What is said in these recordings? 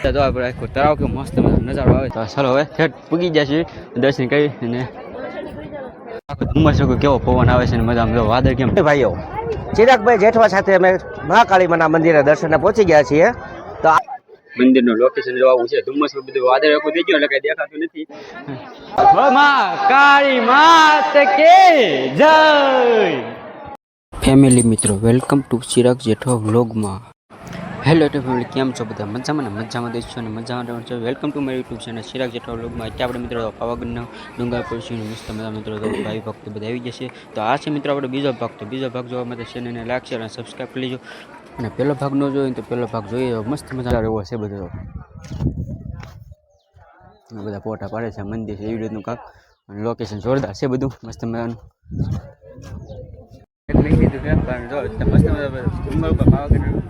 તો આપણે આખો તળાવ કે મસ્ત નજારો આવે તો ચાલો હવે ઠેઠ પૂગી જશે દર્શન કરી અને આખો ધુમ્મસ કેવો પવન આવે છે ને મજા વાદળ કેમ ભાઈઓ ચિરાગભાઈ જેઠવા સાથે અમે મહાકાળીમાના મંદિરે દર્શને પહોંચી ગયા છીએ. તો મંદિરનું લોકેશન જોવું છે. ધુમ્મસ બધું વાદળ આખું થઈ ગયું એટલે કઈ દેખાતું નથી. કાળી માત કે જય. ફેમિલી મિત્રો, વેલકમ ટુ ચિરાગ જેઠવા વ્લોગમાં. હેલો ફેમિલી, કેમ છો બધા? મજામાં ને મજામાં દેશો અને મજામાં છો. વેલકમ ટુ મારી યુટ્યુબ ચેનલ ચિરાગ જેઠવા વ્લોગમાં. અત્યારે આપણે મિત્રો પાવાગઢના ડુંગર પર છીએ. મસ્ત મજા મિત્રો ભાઈ ભક્તો બધા આવી જશે. તો આ છે મિત્રો આપણે બીજો ભાગ. તો બીજો ભાગ જોવા માટે ચેનલને લાઈક શેર અને સબસ્ક્રાઈબ કરી લેજો. અને પહેલો ભાગ ન જોઈએ તો પહેલો ભાગ જોઈએ. મસ્ત મજા એવો છે બધો. બધા ફોટા પાડે છે, મંદિર છે એવી રીતનું કાંક. લોકેશન જોરદાર છે બધું, મસ્ત મજાનું.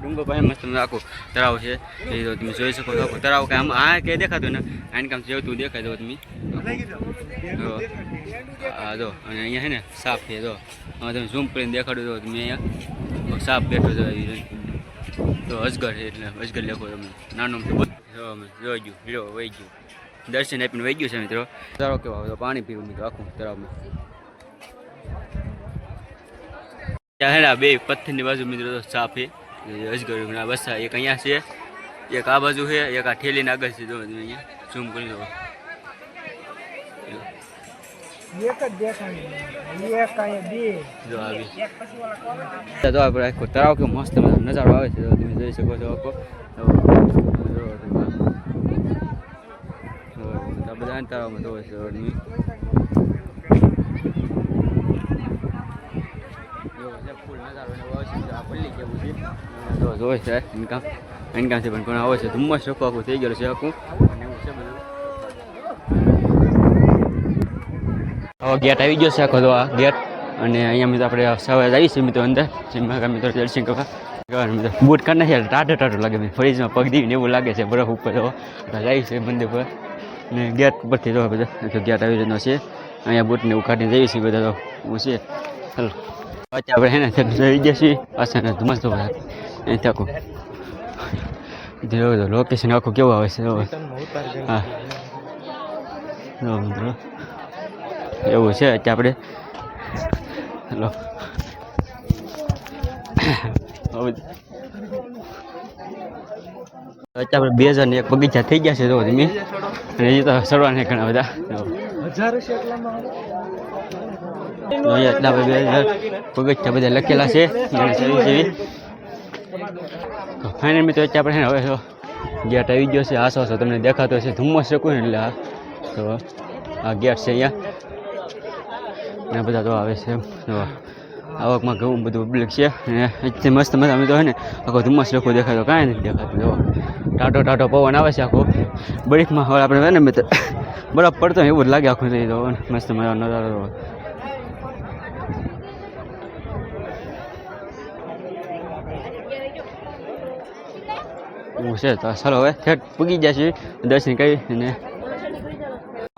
ડુંગર પાસે મસ્ત આખું તળાવ છે. એ તો તમે જોઈ શકો છો. તળાવ કે આમ આ કે દેખાતું ને આને કામ જેવું દેખાય દો તમે. હા જો, અને અહીંયા છે ને સાપ છે. જો તમે ઝૂમ કરીને દેખાડો તો તમે અહીંયા સાપ બેઠો છો. તો અજગર છે એટલે અજગર લેખો તમે નાનું જોઈ ગયું હીરો વહી ગયું. દર્શન આપીને વહી ગયું છે મિત્રો. તળાવ કેવા તો પાણી પીવું મિત્રો આખું તળાવમાં. ત્યાં બે પથ્થરની બાજુ મિત્રો સાપ છે અજગર બસા. એક અહીંયા છે, એક આ બાજુ છે, એક આ ઠેલીને આગળ છે. જો અહીંયા ઝૂમ કરી દો. તો આપણે આખો તળાવ કે મસ્ત નજારો આવે છે. તમે જોઈ શકો છો આખો બધા તળાવમાં જોવે છે. જોવે છે ઇન્કામ ઇન્કામથી પણ ઘણા આવે છે. ધુમ્મસ ચોખ્ખું આખું થઈ ગયેલું છે આખું. અને એવું છે બધું. હવે ગેટ આવી ગયો છે આખો તો આ ગેટ. અને અહીંયા મિત્રો આપણે સવારે જઈએ છીએ મિત્રો અંદર મિત્રો દર્શન કરવા. બૂટ કાઢ નાખીએ ટાટો ટાટો લાગે. ફ્રીજમાં પગ દીવીને એવું લાગે છે બરફ ઉપર. તો જઈએ છીએ મંદિર પર ને ગેટ પરથી જોવા બધા ગેટ આવી રીતનો છે. અહીંયા બૂટને એવું કાઢીને જઈએ છીએ બધા. તો હું છે ચાલો અત્યારે આપણે હે ને જઈ ગયા છીએ પાછા ધુમ્મસ તો અહીં આખું લોકેશન આખું કેવું આવે છે. હા મિત્રો એવું છે અત્યારે આપણે. હલો અત્યારે 2001 બગીચા થઈ ગયા છે. તો તમે અને એ તો સરવાને ઘણા બધા એટલા બગીચા બધા લખેલા છે. ફાઇનલ મિત્રો અત્યારે આપણે હવે ગેટ આવી ગયો છે. આસો તમને દેખાતો હશે. ધુમ્મસ શકું ને એટલે આ તો આ ગેટ છે અહીંયા ને બધા તો આવે છે. આવકમાં ઘણું બધું પબ્લિક છે. અને એટલી મસ્ત મજા અમે તો હોય ને આખો ધુમ્મસ લખો દેખાતો કાંઈ નથી દેખાતું. જો ટાટો ટાટો પવન આવે છે આખો બરીફમાં. હવે આપણે હોય ને મિત્ર બરફ પડતો એવું જ લાગે આખું. થઈ તો મસ્ત મજા નજારો. એવું છે. તો ચાલો હવે ઠેઠ પૂગી જશે દર્શન કરી. અને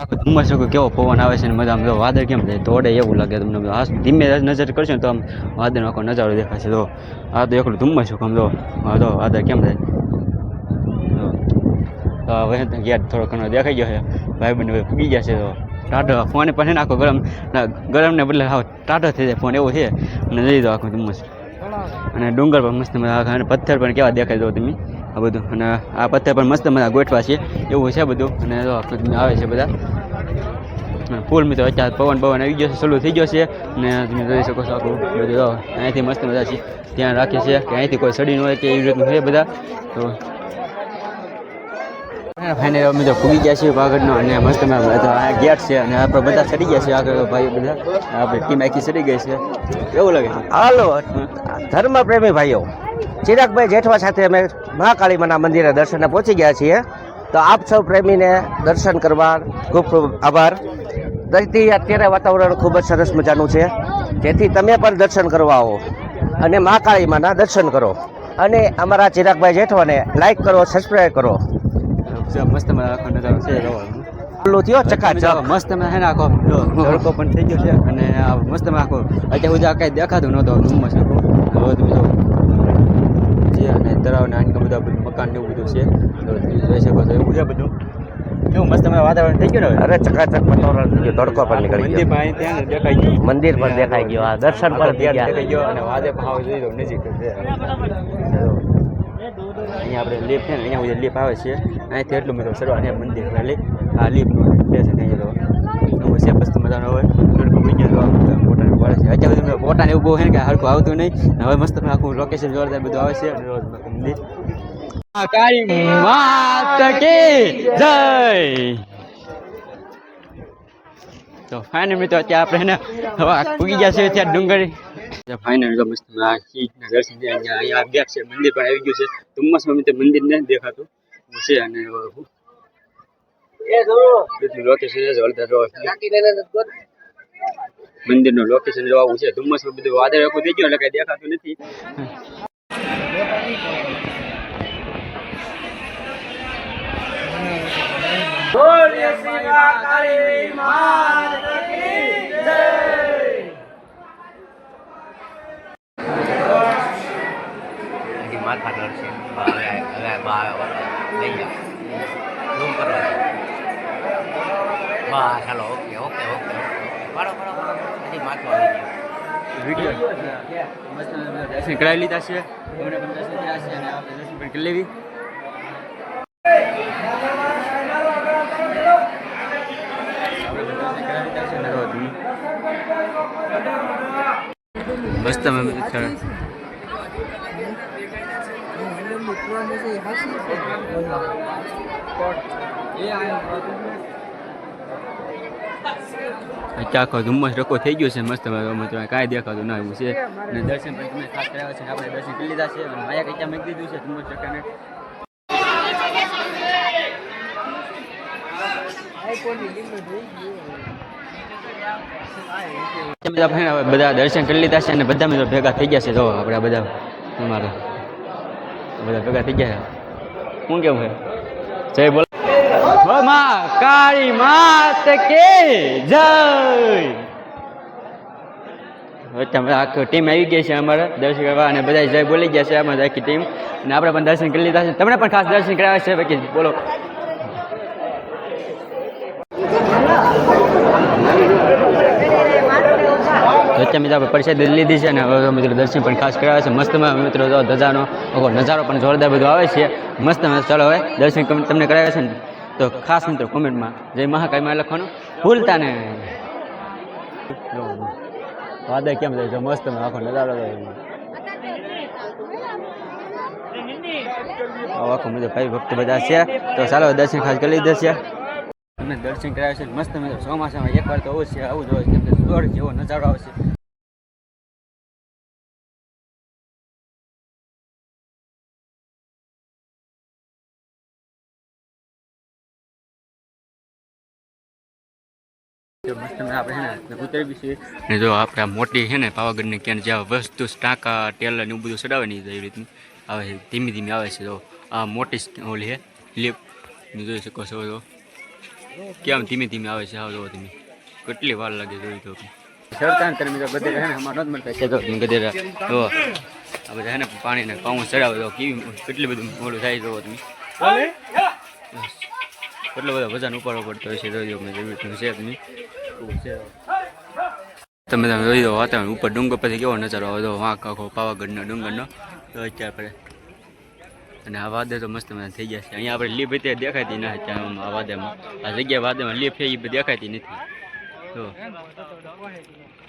આખો ધુમ્મસ કેવો પવન આવે છે ને મજા વાદળ કેમ થાય તોડે એવું લાગે તમને. આ ધીમે નજર કરશો ને તો આમ વાદળનો આખો નજારો દેખાશે. તો આ તો એકલું ધુમ્મસ આમ જો તો વાદળ કેમ થાય. તો હવે ગેટ થોડો ઘણો દેખાઈ ગયો છે. ભાઈ બંને પૂગી ગયા છે. તો ટાટો ફોન પણ આખો ગરમ ને બદલે ટાટો થઈ જાય ફોન એવું છે. અને લઈ દો આખું ધુમ્મસ. અને ડુંગર પણ મસ્ત મજા. અને પથ્થર પણ કેવા દેખાય દો તમે આ બધું. અને આ પથ્થર પણ મસ્ત મજા ગોઠવા છે એવું છે બધું. અને આવે છે બધા ફૂલ મિત્રો. અત્યારે પવન આવી ગયો છે, ચાલુ થઈ ગયો છે. અને તમે જોઈ શકો છો આખું બધું. અહીંથી મસ્ત મજા છે. ત્યાં રાખે છે કે અહીંથી કોઈ સડી ન હોય કે એવી રીતનું છે બધા. તો ફાઇનલ અમે તો પૂગી ગયા છીએ પાવાગઢનો. અને મસ્ત આ ગેટ છે. અને આપણે બધા ચડી ગયા છે આગળ ભાઈ બધા. આપણે ટીમ આખી ચડી ગઈ છે એવું લાગે. હાલો ધર્મ પ્રેમી ભાઈઓ, ચિરાગભાઈ જેઠવા સાથે અમે મહાકાળીમાના મંદિરે દર્શને પહોંચી ગયા છીએ. તો આપ સૌ પ્રેમીને દર્શન કરવા ખૂબ ખૂબ આભાર. તેથી અત્યારે વાતાવરણ ખૂબ જ સરસ મજાનું છે. જેથી તમે પણ દર્શન કરવા આવો અને મહાકાળીમાના દર્શન કરો. અને અમારા ચિરાગભાઈ જેઠવાને લાઈક કરો, સબસ્ક્રાઈબ કરો. મસ્ત આખો નજારો છે. થયો ચકાચક મસ્ત હે ને આખો તડકો પણ થઈ ગયો છે. અને મસ્ત આખો અત્યારે સુધી કાંઈ દેખાતું નહોતો ધુમ્મસ આખો. હવે તમે જો છે અને તળાવના આંગણ બધા મકાન ને એવું બધું છે તો જોઈ શકો છો એવું છે બધું કેવું મસ્ત વાતાવરણ થઈ ગયું ને અરે ચકાચક વાતાવરણ થઈ ગયું, તડકો પણ નીકળી મંદિર ગયો, પણ ત્યાં દેખાઈ ગયું મંદિર પણ દેખાઈ ગયો, આ દર્શન પણ થઈ ગયા. દેખાઈ ગયો અને વાદે ભાવ જોઈ લો નજીક છે અહીંયા આપણે લીફ છે ને અહીંયા સુધી લીફ આવે છે અહીંથી એટલું બધું સરવા અહીંયા મંદિર ખાલી આ લીફનું પ્લેસ છે અહીંયા તો નવું છે મસ્ત મજાનો હોય તડકો પડી ગયો પોતાને પડે છે અત્યારે બધું પોતાને એવું બહુ છે ને કે હરખું આવતું નહીં હવે મસ્ત આખું લોકેશન જોરદાર બધું આવે છે મંદિર કાળી માત કી જય. તો ફાઇનલ મિત્રો અત્યારે આપણે ને હવે પૂગી ગયા છે ત્યાં ડુંગળી ફાઇનલ તો મસ્ત સિંહના દર્શન થયા અહીંયા બેક છે મંદિર પણ આવી ગયું છે ધુમ્મસમાં મિત્રો મંદિર નથી દેખાતું છે અને લોકેશન મંદિરનું લોકેશન જોવું છે ધુમ્મસમાં બધું વાદળ આખું થઈ ગયું એટલે કઈ દેખાતું નથી. માથા ડરશે હવે લઈ જાઓ રૂમ કરવા બસ ચાલો ઓકે ઓકે ઓકે પાડો હજી માથું આવી ગયું વિડીયો મસ્ત દર્શન કરાવી લીધા છે અમને પણ દર્શન કર્યા છે અને આપણે દર્શન પણ કરી લેવી. મસ્ત આખો ધુમ્મસ રકો થઈ ગયો છે મસ્ત કાંઈ દેખાતું ના એવું છે અને દર્શન પણ તમે ખાસ કરાવ્યા છે આપણે દર્શન કરી લીધા છે અને માયા કચ્ચા મૂકી દીધું છે ધુમ્મસ રકાને. બધા દર્શન કરી લીધા છે અને બધા મિત્રો ભેગા થઈ ગયા છે જો આપણે બધા અમારા બધા ભેગા થઈ ગયા છે શું કેવું છે જય બોલ કાળી માત કી જય. આખી ટીમ આવી ગઈ છે અમારે દર્શન કરવા અને બધા જય બોલી ગયા છે અમારી આખી ટીમ અને આપણે પણ દર્શન કરી લીધા છે તમને પણ ખાસ દર્શન કરાવ્યા છે બાકી બોલો. મિત્રો આપણે પરિષદ લીધી છે અને હવે મિત્રો દર્શન પણ ખાસ કરાવે છે મસ્તમાં મિત્રો ધજાનો નજારો પણ જોરદાર બધો આવે છે મસ્ત ચાલો હવે દર્શન તમને કરાવે છે ને તો ખાસ મિત્રો કોમેન્ટમાં જય મહાકાળીમાં લખવાનું ભૂલતા ને. વાદળ કેમ થાય છે મસ્ત આખો નજારો આખો મિત્રો ભાઈ ભક્ત બધા છે તો ચાલો દર્શન ખાસ કરી લીધા છે તમને દર્શન કરાવે છે મસ્ત મિત્રો ચોમાસામાં એકવાર તો આવું છે આવું જ હોય કેમ કે સ્વર્ગ જેવો નજારો આવશે. મસ્ત આપણે છે ને ઉતરી બી છીએ ને જો આપણે આ મોટી છે ને પાવાગઢની ક્યાં જ્યાં વસ્તુ ટાંકા ટેલર ને એવું બધું ચડાવે નહીં એવી રીતની આવે છે ધીમે ધીમે આવે છે તો આ મોટી ઓલી છે લિપ જોઈ શકો છો તો કેમ ધીમે ધીમે આવે છે આવો તમે કેટલી વાર લાગે જોઈ તો સરકાર કર્મી તો બધે છે ને અમારે નથી મળતા છે તો ગધેરા તો આ બધા છે ને પાણીને પાઉં ચડાવે તો કેવી કેટલી બધું મોડું થાય તો તમે કેટલો બધો વજન ઉપાડવો પડતો હોય છે જોઈ મેં જેવી રીતનું છે તમે તમે જોઈ દો વાતાવરણ ઉપર ડુંગર પછી કેવો નજારો આવે તો વાંક આખો પાવાગઢનો ડુંગરનો તો અત્યારે પડે અને આ વાદળ તો મસ્ત મજા થઈ ગયા છે અહીંયા આપણે લીપ અત્યારે દેખાતી ના ત્યાં આ વાદળમાં આ જગ્યાએ વાદળમાં લીપ છે એ દેખાતી નથી તો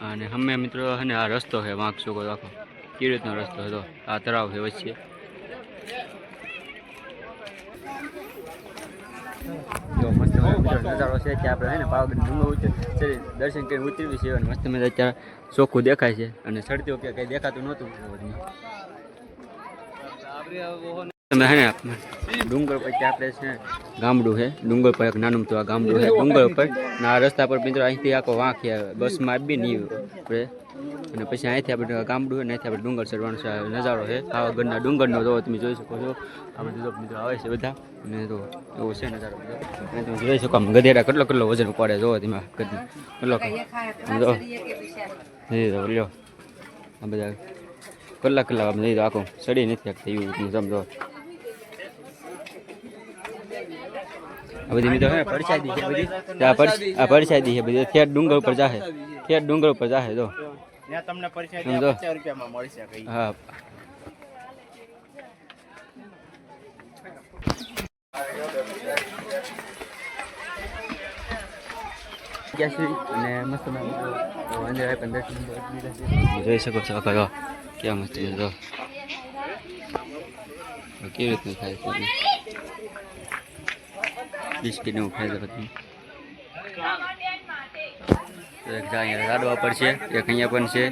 અને અમે મિત્રો છે ને આ રસ્તો છે વાંક ચોકો આખો કેવી રીતનો રસ્તો હતો આ તળાવ છે વચ્ચે જો મસ્ત નજારો છે કે આપણે ને પાવાગઢ ડુંગર ઉતરી દર્શન કરીને ઉતરવી છે અને મસ્ત મજા અત્યારે ચોખ્ખું દેખાય છે અને ચડતી વખતે કંઈ દેખાતું નહોતું તમે હે ને ડુંગર પર આપણે છે ગામડું છે ડુંગર પર એક નાનું તો આ ગામડું છે ડુંગર ઉપર અને આ રસ્તા પર મિત્રો અહીંથી આખો વાંક છે બસમાં આવી નહીં આપણે અને પછી અહીંથી આપણે ગામડું છે ને અહીંથી આપણે ડુંગર ચડવાનો છે નજારો છે પાવાગઢના ડુંગરનો જો તમે જોઈ શકો છો આ બધું મિત્રો આવે છે બધા અને તો એવો છે નજારો બધો અને તમે જોઈ શકો આમ ગધેડા કેટલો કેટલો વજન ઉપાડે જોવો તમે કેટલો જો લ્યો આ બધા કલાક લઈ તો આખું ચડી નથી શકતા એવું સમજો. આ બધી મિત્રો હે પરસાદી છે બધી. આ પરસાદી છે બધી થેટ ડુંગર ઉપર જાહે. થેટ ડુંગર ઉપર જાહે જો. ત્યાં તમને પરિચય સમજો. 50 રૂપિયામાં મળશે કઈ. હા અને મસ્ત જોઈ શકો છો આખા કેવા મસ્ત છે જો કેવી રીતનું થાય છે બિસ્કીટ નું ખાય છે પછી એક અહીંયા લાડવા પર છે એક અહીંયા પણ છે.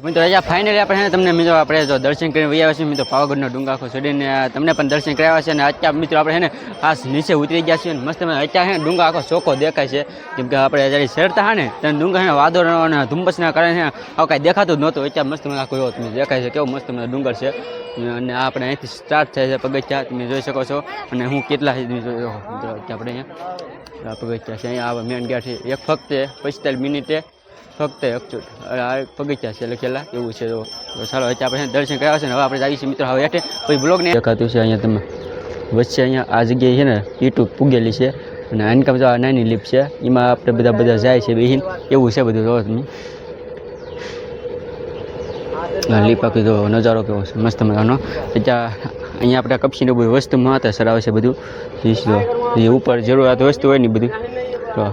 મિત્રો અહીંયા ફાઇનલી આપણે તમને મિત્રો આપણે જો દર્શન કરીને વહી આવ્યા છીએ મિત્રો પાવાગઢનો ડુંગર આખો ચડીને તમને પણ દર્શન કરાવ્યા છે અને અત્યારે મિત્રો આપણે છે ને ખાસ નીચે ઉતરી ગયા છીએ મસ્ત અત્યારે છે ને ડુંગર આખો ચોખ્ખો દેખાય છે કેમ કે આપણે જ્યારે ચડતા હા ને ત્યારે ડુંગર છે ને વાદળો અને ધુમ્મસના કારણે આવું કાંઈ દેખાતું જ નહોતું. અત્યારે મસ્ત આખો એવો તમે દેખાય છે કેવો મસ્ત ડુંગર છે અને આપણે અહીંથી સ્ટાર્ટ થાય છે પગથિયા તમે જોઈ શકો છો અને હું કેટલા મિત્રો આપણે અહીંયા પગથિયા છે અહીંયા મેન ગેટ છે એક ફક્ત 45 મિનિટે ફક્ત પગથિયા છે લખેલા એવું છે. તો ચાલો અત્યારે આપણે દર્શન કર્યા છે ને હવે આપણે આવીએ છીએ મિત્રો હવે હેઠે કોઈ બ્લોગને દેખાતું છે અહીંયા તમે વચ્ચે અહીંયા આ જગ્યાએ છે ને યુટ્યુબ પૂગેલી છે અને આનકામ જો આ નાની લીપ છે એમાં આપણે બધા જાય છે બેહીન એવું છે બધું જો તમે લીપ આખી તો નજારો કેવો છે મસ્ત મજાનો. ત્યાં અહીંયા આપણે કપસીને બધી વસ્તુ માતા સરાવે છે બધું એ ઉપર જરૂરિયાત વસ્તુ હોય ને બધું તો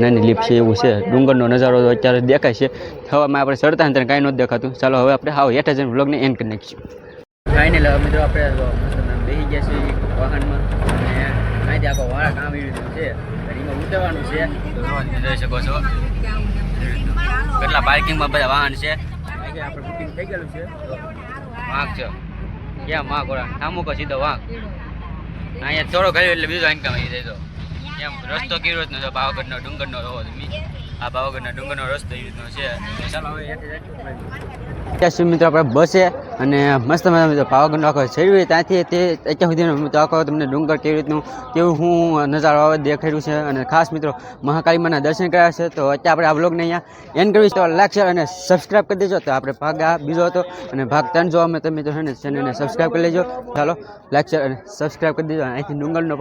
નાની લીપ છે એવું છે. ડુંગરનો નજારો તો અત્યારે દેખાય છે હવામાં આપણે ચડતા ને ત્યારે કાંઈ નહોતું દેખાતું. ચાલો હવે આપણે હાવ હેઠા જઈને વ્લોગને એન્ડ કરી નાખીશું. ફાઇનલ હવે મિત્રો આપણે બેસી ગયા છીએ વાહનમાં અને અહીંથી આખો વાળા કામ એવી રીતનું છે એમાં ઉતરવાનું છે તો જોઈ શકો છો કેટલા પાર્કિંગમાં બધા વાહન છે. આપણે બુકિંગ થઈ ગયેલું છે વાંક છે ક્યાં વાંક ઓળા ઠામુકો સીધો વાંક અહીંયા થોડો કર્યો એટલે બીજો ઇન્કમ આવી જાય તો એમ રસ્તો કેવી રીતનો છે પાવાગઢનો ડુંગરનો રહો તમે આ પાવાગઢના ડુંગરનો રસ્તો એવી રીતનો છે. ચાલો હવે મિત્રો આપણે બસે અને મસ્ત મજા પાવાગઢનો આખો ચડ્યું ત્યાંથી તે અત્યાર સુધીનો આખો તમને ડુંગર કેવી રીતનું કેવું હું નજારો આવે દેખાડ્યું છે અને ખાસ મિત્રો મહાકાળીમાના દર્શન કર્યા છે. તો અત્યારે આપણે આ બ્લોગને અહીંયા એન્ડ કરવી તો લાઈક શેર અને સબસ્ક્રાઈબ કરી દેજો. તો આપણે ભાગ આ બીજો હતો અને ભાગ 3 જોવા તમે તો છે ને ચેનલને સબસ્ક્રાઈબ કરી લેજો. ચાલો લાઈક શેર અને સબસ્ક્રાઈબ કરી દેજો. અહીંથી ડુંગરનો